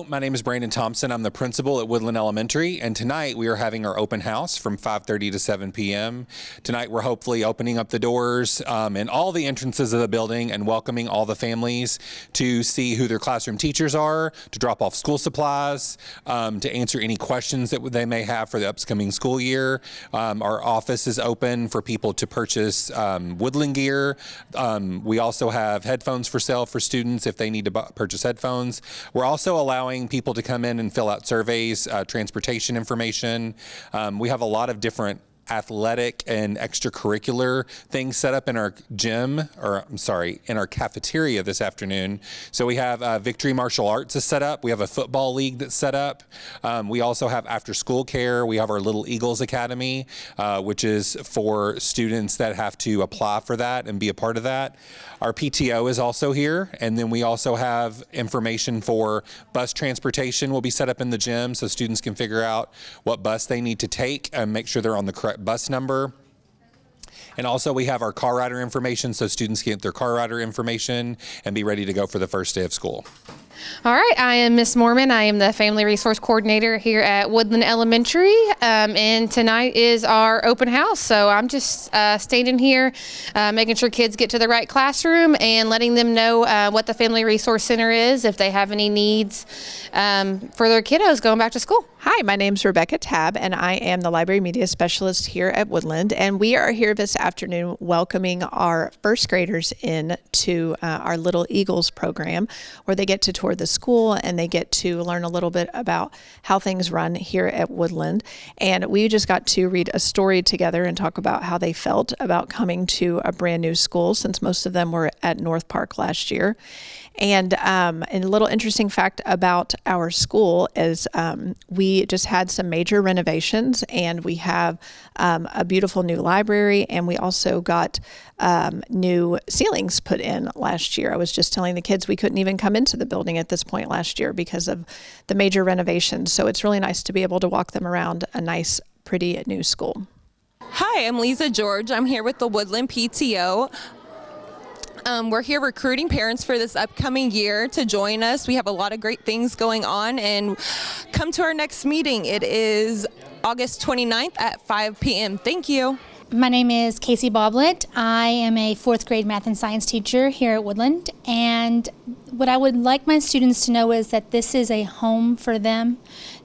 my name is Brandon Thompson. I'm the principal at Woodland Elementary, and tonight we are having our open house from 5:30 to 7 p.m. Tonight we're hopefully opening up the doors in all the entrances of the building and welcoming all the families to see who their classroom teachers are, to drop off school supplies, to answer any questions that they may have for the upcoming school year. Our office is open for people to purchase Woodland gear. We also have headphones for sale for students if they need to purchase headphones. We're also allowing people to come in and fill out surveys, transportation information. We have a lot of different athletic and extracurricular things set up in our gym, or I'm sorry, in our cafeteria this afternoon. So we have Victory Martial Arts is set up. We have a football league that's set up. We also have after school care. We have our Little Eagles Academy, which is for students that have to apply for that and be a part of that. Our PTO is also here, and then we also have information for bus transportation will be set up in the gym so students can figure out what bus they need to take and make sure they're on the correct bus number. And also we have our car rider information so students can get their car rider information and be ready to go for the first day of school. All right, I am Miss Mormon. I am the Family Resource Coordinator here at Woodland Elementary, and tonight is our open house. So I'm just standing here making sure kids get to the right classroom and letting them know what the Family Resource Center is if they have any needs for their kiddos going back to school. Hi, my name's Rebecca Tabb, and I am the Library Media Specialist here at Woodland, and we are here this afternoon welcoming our first graders in to our Little Eagles program, where they get to tour the school and they get to learn a little bit about how things run here at Woodland. And we just got to read a story together and talk about how they felt about coming to a brand new school, since most of them were at North Park last year. And a little interesting fact about our school is we just had some major renovations, and we have a beautiful new library, and we also got new ceilings put in last year. I was just telling the kids we couldn't even come into the building at this point last year because of the major renovations. So it's really nice to be able to walk them around a nice, pretty new school. Hi, I'm Lisa George. I'm here with the Woodland PTO. We're here recruiting parents for this upcoming year to join us. We have a lot of great things going on, and come to our next meeting. It is August 29th at 5 p.m. Thank you. My name is Casey Boblet. I am a 4th grade math and science teacher here at Woodland, and what I would like my students to know is that this is a home for them.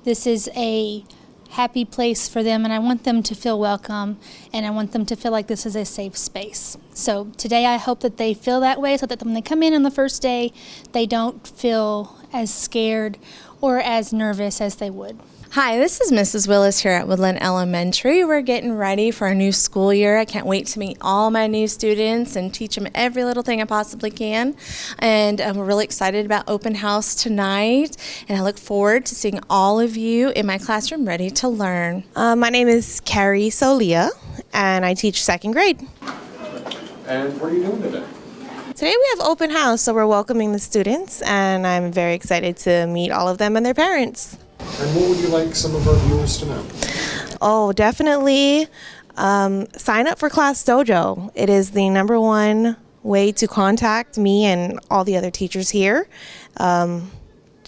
This is a happy place for them, and I want them to feel welcome, and I want them to feel like this is a safe space. So today I hope that they feel that way, so that when they come in on the first day, they don't feel as scared or as nervous as they would. Hi, this is Mrs. Willis here at Woodland Elementary. We're getting ready for our new school year. I can't wait to meet all my new students and teach them every little thing I possibly can. And we're really excited about open house tonight, and I look forward to seeing all of you in my classroom ready to learn. My name is Carrie Solia, and I teach 2nd grade. And what are you doing today? Today we have open house, so we're welcoming the students, and I'm very excited to meet all of them and their parents. And what would you like some of our viewers to know? Oh, definitely sign up for Class Dojo. It is the #1 way to contact me and all the other teachers here.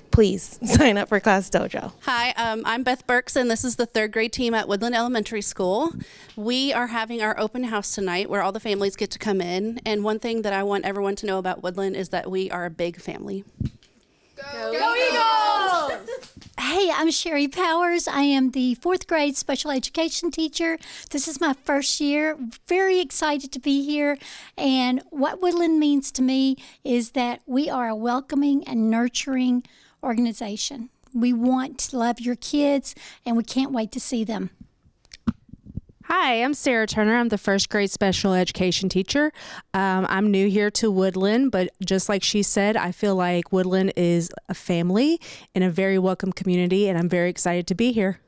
Please sign up for Class Dojo. Hi, I'm Beth Burks, and this is the 3rd grade team at Woodland Elementary School. We are having our open house tonight where all the families get to come in. And one thing that I want everyone to know about Woodland is that we are a big family. Go Eagles! Hey, I'm Sherry Powers. I am the 4th grade special education teacher. This is my first year. Very excited to be here. And what Woodland means to me is that we are a welcoming and nurturing organization. We want to love your kids, and we can't wait to see them. Hi, I'm Sarah Turner. I'm the 1st grade special education teacher. I'm new here to Woodland, but just like she said, I feel like Woodland is a family and a very welcome community, and I'm very excited to be here.